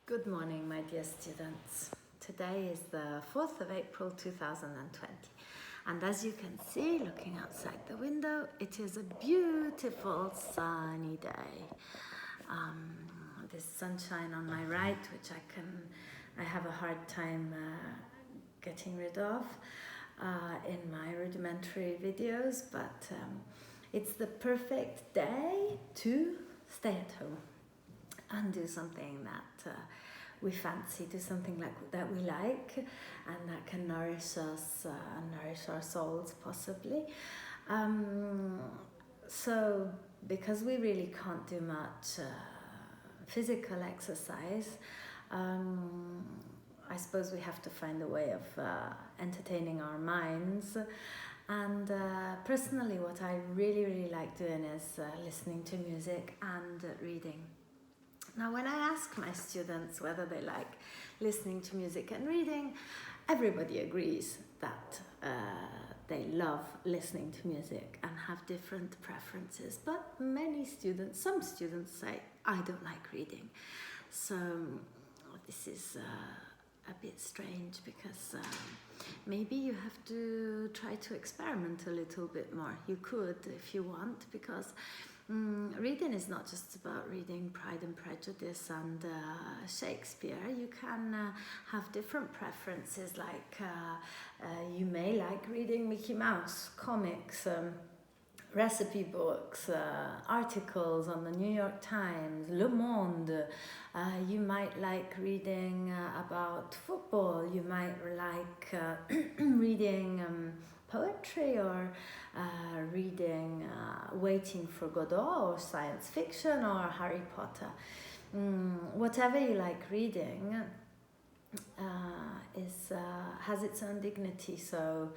Good morning, my dear students. Today is the 4th of April 2020, and as you can see, looking outside the window, it is a beautiful sunny day. This sunshine on my right, which I have a hard time getting rid of in my rudimentary videos, but it's the perfect day to stay at home and do something that we fancy, do something that we like and that can nourish us, nourish our souls possibly. So because we really can't do much physical exercise, I suppose we have to find a way of entertaining our minds. And personally, what I really like doing is listening to music and reading. Now, when I ask my students whether they like listening to music and reading, everybody agrees that they love listening to music and have different preferences. But some students say, I don't like reading. So this is a bit strange because maybe you have to try to experiment a little bit more. You could if you want, because reading is not just about reading Pride and Prejudice and Shakespeare. You can have different preferences, like you may like reading Mickey Mouse comics, recipe books, articles on the New York Times, Le Monde. You might like reading about football. You might like reading poetry, or reading Waiting for Godot, or science fiction, or Harry Potter. Whatever you like reading has its own dignity. So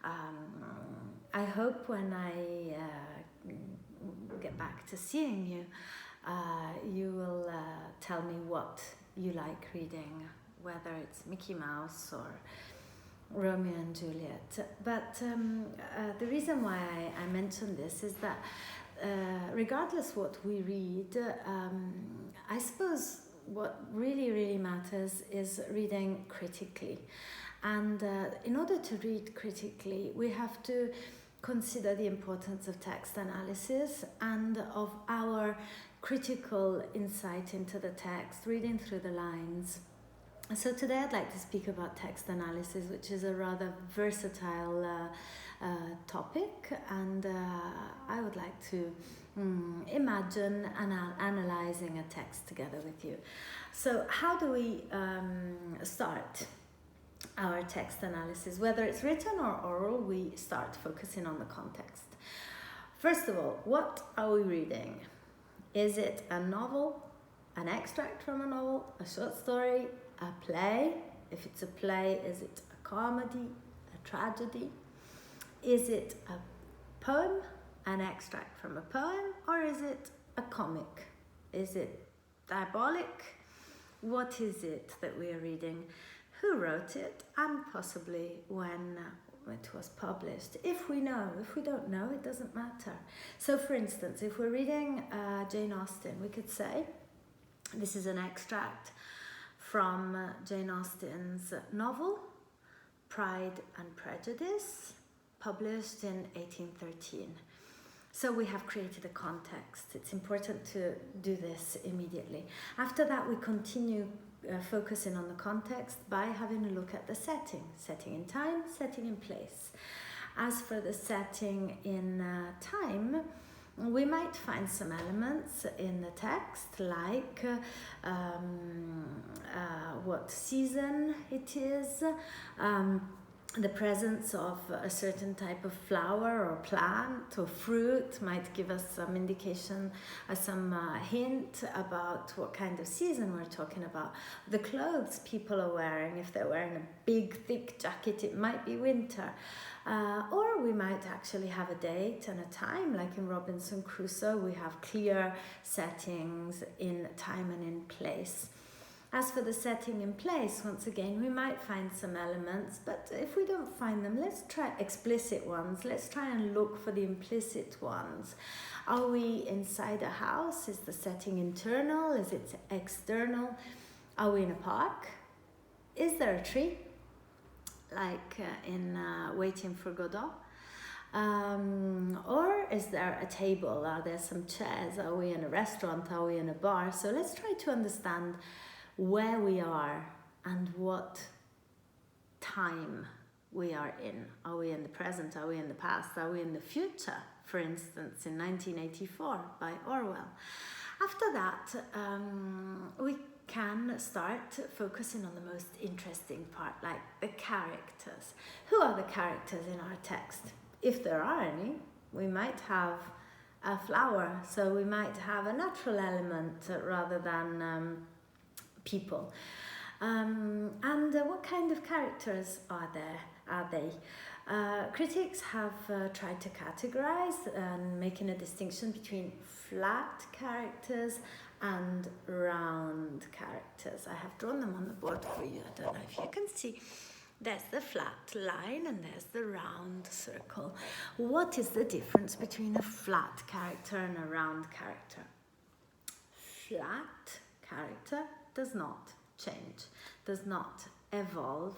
I hope when I get back to seeing you, you will tell me what you like reading, whether it's Mickey Mouse or Romeo and Juliet. But the reason why I mention this is that regardless what we read, I suppose what really matters is reading critically. And in order to read critically, we have to consider the importance of text analysis and of our critical insight into the text, reading through the lines. So today I'd like to speak about text analysis, which is a rather versatile topic, and I would like to imagine analyzing a text together with you. So how do we start our text analysis? Whether it's written or oral, we start focusing on the context. First of all, what are we reading? Is it a novel, an extract from a novel, a short story, a play? If it's a play, is it a comedy, a tragedy? Is it a poem, an extract from a poem, or is it a comic? Is it diabolic? What is it that we are reading? Who wrote it, and possibly when it was published? If we know, if we don't know, it doesn't matter. So for instance, if we're reading Jane Austen, we could say this is an extract from Jane Austen's novel, Pride and Prejudice, published in 1813. So we have created a context. It's important to do this immediately. After that, we continue focusing on the context by having a look at the setting in time, setting in place. As for the setting in time, we might find some elements in the text, like what season it is, the presence of a certain type of flower or plant or fruit might give us some indication, some hint about what kind of season we're talking about. The clothes people are wearing, if they're wearing a big thick jacket, it might be winter. Or we might actually have a date and a time, like in Robinson Crusoe, we have clear settings in time and in place. As for the setting in place, once again, we might find some elements, but if we don't find them, let's try explicit ones. Let's try and look for the implicit ones. Are we inside a house? Is the setting internal? Is it external? Are we in a park? Is there a tree? Like in Waiting for Godot? Or is there a table? Are there some chairs? Are we in a restaurant? Are we in a bar? So let's try to understand where we are and what time we are in. Are we in the present? Are we in the past? Are we in the future? For instance, in 1984 by Orwell. After that, we can start focusing on the most interesting part, like the characters. Who are the characters in our text? If there are any, we might have a flower, so we might have a natural element rather than people. And what kind of characters are they? Critics have tried to categorize and making a distinction between flat characters and round characters. I have drawn them on the board for you. I don't know if you can see. There's the flat line and there's the round circle. What is the difference between a flat character and a round character? Flat character does not change, does not evolve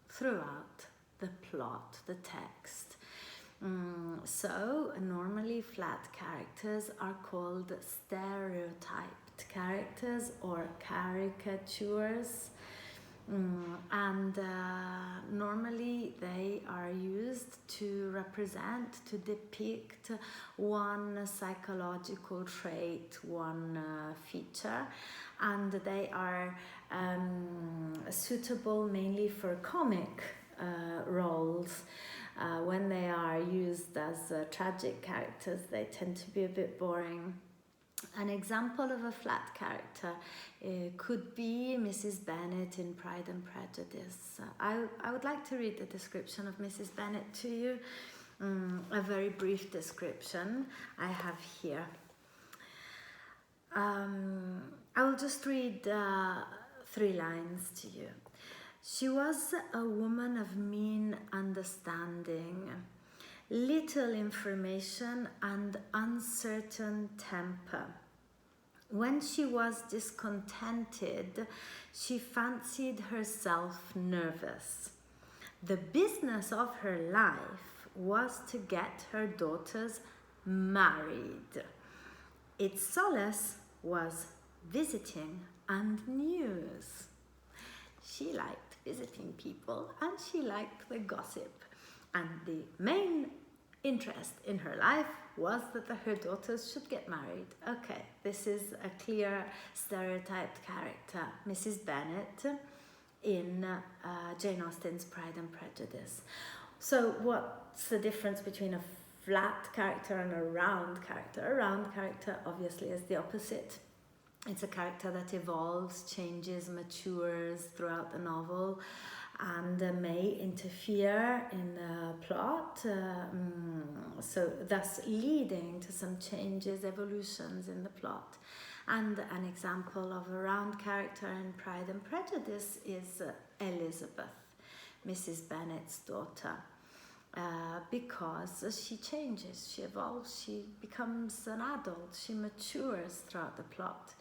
throughout the plot, the text. So normally flat characters are called stereotyped characters or caricatures. And normally they are used to represent, to depict one psychological trait, one feature, and they are suitable mainly for comic roles. When they are used as tragic characters, they tend to be a bit boring. An example of a flat character could be Mrs. Bennet in Pride and Prejudice. I would like to read the description of Mrs. Bennet to you, a very brief description I have here. I will just read 3 lines to you. She was a woman of mean understanding, little information and uncertain temper. When she was discontented, she fancied herself nervous. The business of her life was to get her daughters married. Its solace was visiting and news. She liked visiting people and she liked the gossip. And the main interest in her life was that her daughters should get married. Okay, this is a clear stereotyped character, Mrs. Bennet in Jane Austen's Pride and Prejudice. So what's the difference between a flat character and a round character? A round character obviously is the opposite. It's a character that evolves, changes, matures throughout the novel, and may interfere in the plot, so thus leading to some changes, evolutions in the plot. And an example of a round character in Pride and Prejudice is Elizabeth, Mrs. Bennet's daughter, because she changes, she evolves, she becomes an adult, she matures throughout the plot.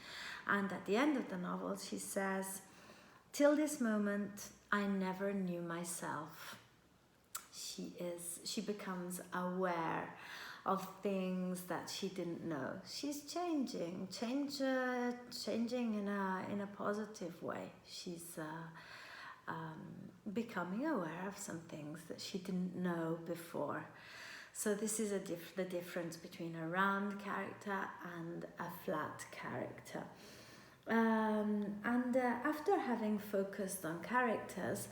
And at the end of the novel she says, "Till this moment, I never knew myself." She becomes aware of things that she didn't know. She's changing in a positive way. She's becoming aware of some things that she didn't know before. So this is the difference between a round character and a flat character. After having focused on characters,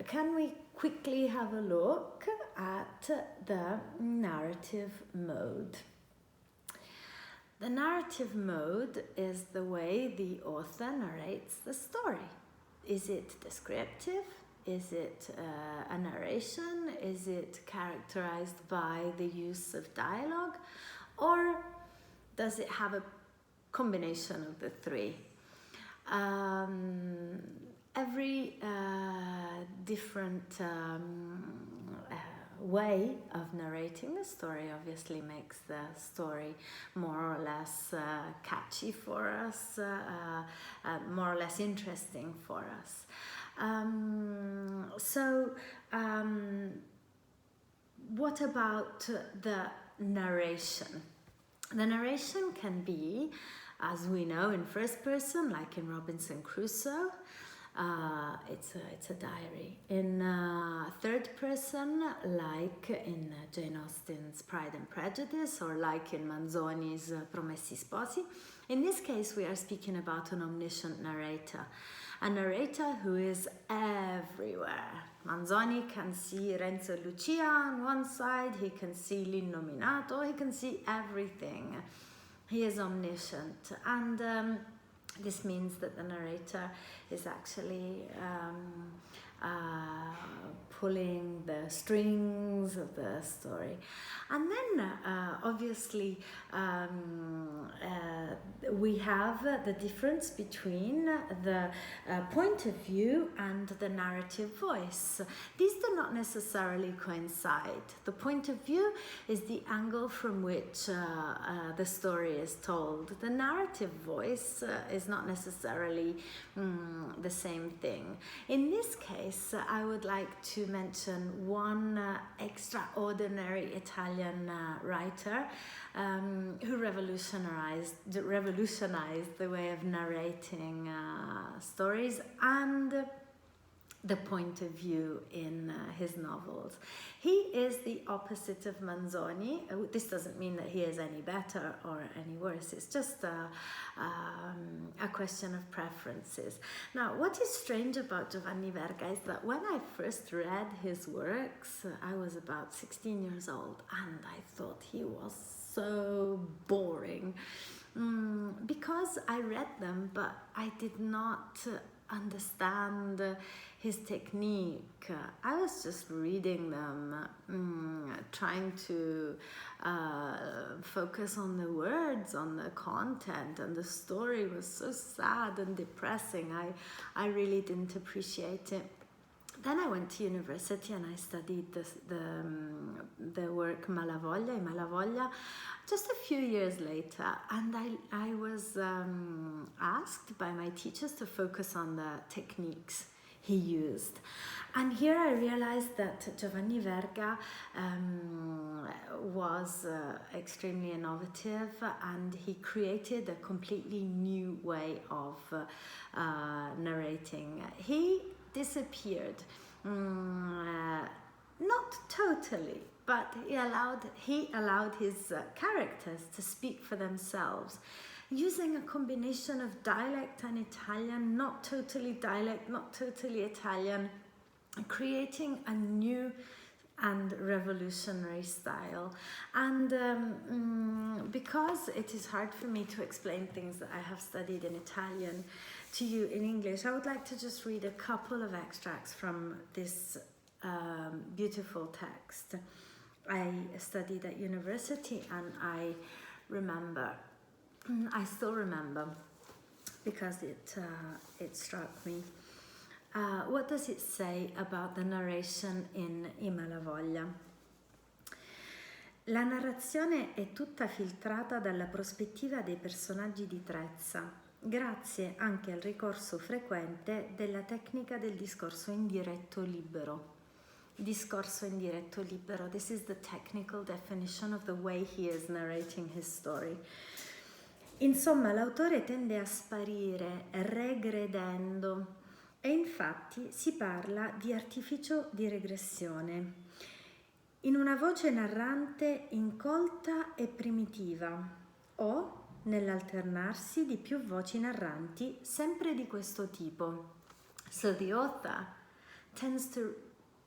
can we quickly have a look at the narrative mode? The narrative mode is the way the author narrates the story. Is it descriptive? Is it a narration? Is it characterized by the use of dialogue? Or does it have a combination of the 3? Every different way of narrating the story obviously makes the story more or less catchy for us, more or less interesting for us. What about the narration? The narration can be, as we know, in first person, like in Robinson Crusoe. It's a diary. In third person, like in Jane Austen's Pride and Prejudice, or like in Manzoni's Promessi Sposi. In this case, we are speaking about an omniscient narrator, a narrator who is everywhere. Manzoni can see Renzo e Lucia on one side, he can see L'Innominato, he can see everything. He is omniscient, and this means that the narrator is actually pulling the strings of the story. And then obviously we have the difference between the point of view and the narrative voice. These do not necessarily coincide. The point of view is the angle from which the story is told. The narrative voice is not necessarily the same thing. In this case, I would like to mention one extraordinary Italian writer who revolutionized the way of narrating stories and the point of view in his novels. He is the opposite of Manzoni. This doesn't mean that he is any better or any worse. It's just a question of preferences. Now, what is strange about Giovanni Verga is that when I first read his works, I was about 16 years old, and I thought he was so boring because I read them, but I did not understand his technique. I was just reading them, trying to focus on the words, on the content, and the story was so sad and depressing. I really didn't appreciate it. Then I went to university and I studied the work Malavoglia, Malavoglia, just a few years later, and I was asked by my teachers to focus on the techniques he used. And here I realized that Giovanni Verga was extremely innovative, and he created a completely new way of narrating. He disappeared, not totally, but he allowed his characters to speak for themselves, using a combination of dialect and Italian, not totally dialect, not totally Italian, creating a new and revolutionary style. And because it is hard for me to explain things that I have studied in Italian to you in English, I would like to just read a couple of extracts from this beautiful text. I studied at university, and I still remember because it struck me. What does it say about the narration in I Malavoglia? La narrazione è tutta filtrata dalla prospettiva dei personaggi di Trezza, grazie anche al ricorso frequente della tecnica del discorso indiretto libero. Discorso indiretto libero. This is the technical definition of the way he is narrating his story. Insomma, l'autore tende a sparire regredendo, e infatti si parla di artificio di regressione, in una voce narrante incolta e primitiva, o nell'alternarsi di più voci narranti sempre di questo tipo. So the author tends to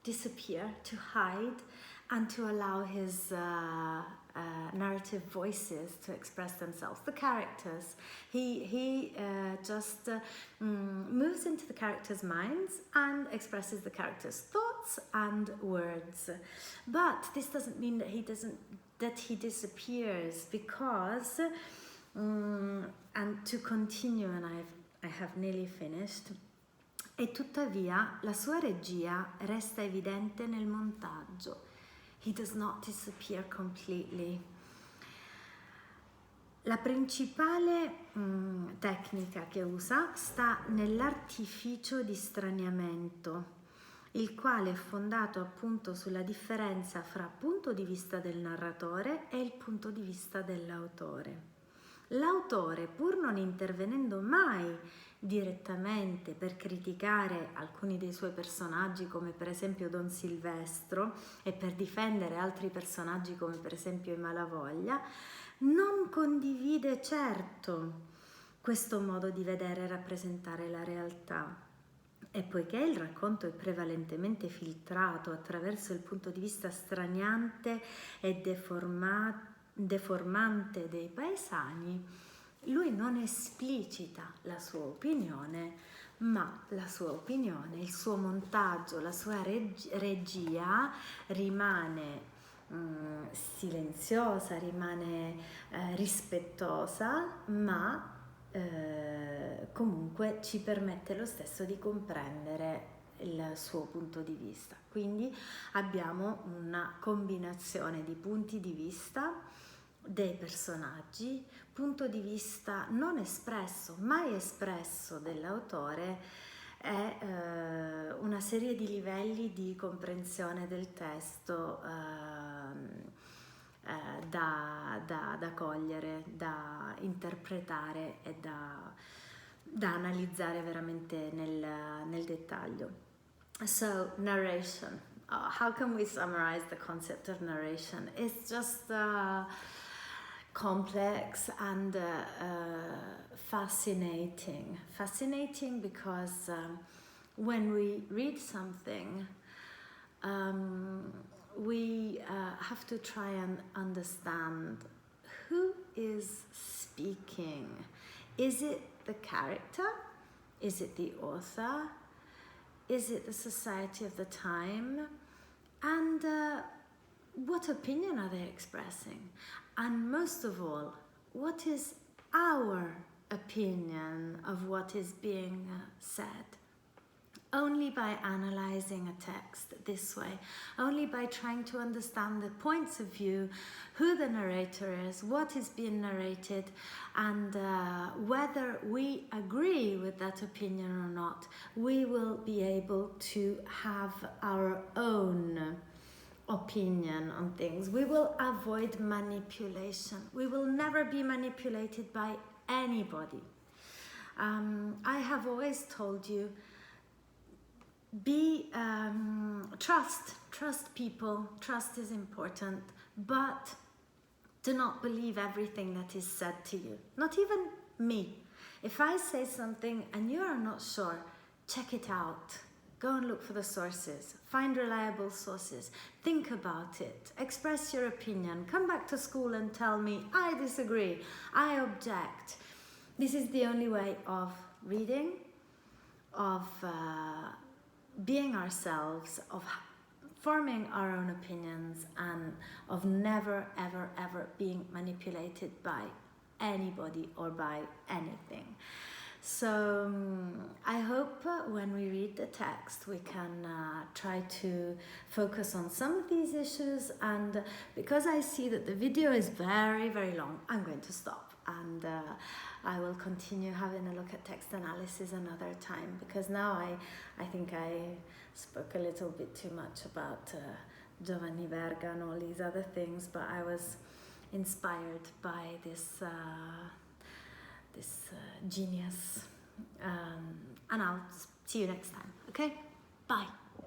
disappear, to hide, and to allow his narrative voices to express themselves. The characters, he just moves into the characters' minds and expresses the characters' thoughts and words. But this doesn't mean that he disappears, because and to continue, and I have nearly finished. E tuttavia la sua regia resta evidente nel montaggio. He does not disappear completely. La principale tecnica che usa sta nell'artificio di straniamento, il quale è fondato appunto sulla differenza fra punto di vista del narratore e il punto di vista dell'autore. L'autore, pur non intervenendo mai direttamente per criticare alcuni dei suoi personaggi, come per esempio Don Silvestro, e per difendere altri personaggi come per esempio i Malavoglia, non condivide certo questo modo di vedere e rappresentare la realtà. E poiché il racconto è prevalentemente filtrato attraverso il punto di vista straniante e deformante dei paesani, lui non esplicita la sua opinione, ma la sua opinione, il suo montaggio, la sua regia rimane silenziosa, rimane rispettosa, ma comunque ci permette lo stesso di comprendere il suo punto di vista. Quindi abbiamo una combinazione di punti di vista dei personaggi, punto di vista non espresso, mai espresso dell'autore, è una serie di livelli di comprensione del testo da cogliere, da interpretare e da analizzare veramente nel dettaglio. So, narration. How can we summarize the concept of narration? It's just complex and fascinating. Fascinating because when we read something, we have to try and understand who is speaking. Is it the character? Is it the author? Is it the society of the time? And what opinion are they expressing? And most of all, what is our opinion of what is being said? Only by analyzing a text this way, only by trying to understand the points of view, who the narrator is, what is being narrated, and whether we agree with that opinion or not, we will be able to have our own opinion on things. We will avoid manipulation. We will never be manipulated by anybody. I have always told you, trust people, trust is important, but do not believe everything that is said to you, not even me. If I say something and you are not sure, check it out, go and look for the sources, find reliable sources, think about it, express your opinion, come back to school and tell me, I disagree, I object. This is the only way of reading, of being ourselves, of forming our own opinions, and of never, ever, ever being manipulated by anybody or by anything. So I hope when we read the text we can try to focus on some of these issues, and because I see that the video is very, very long, I'm going to stop, and I will continue having a look at text analysis another time, because now I think I spoke a little bit too much about Giovanni Verga and all these other things, but I was inspired by this genius, and I'll see you next time. Okay, bye.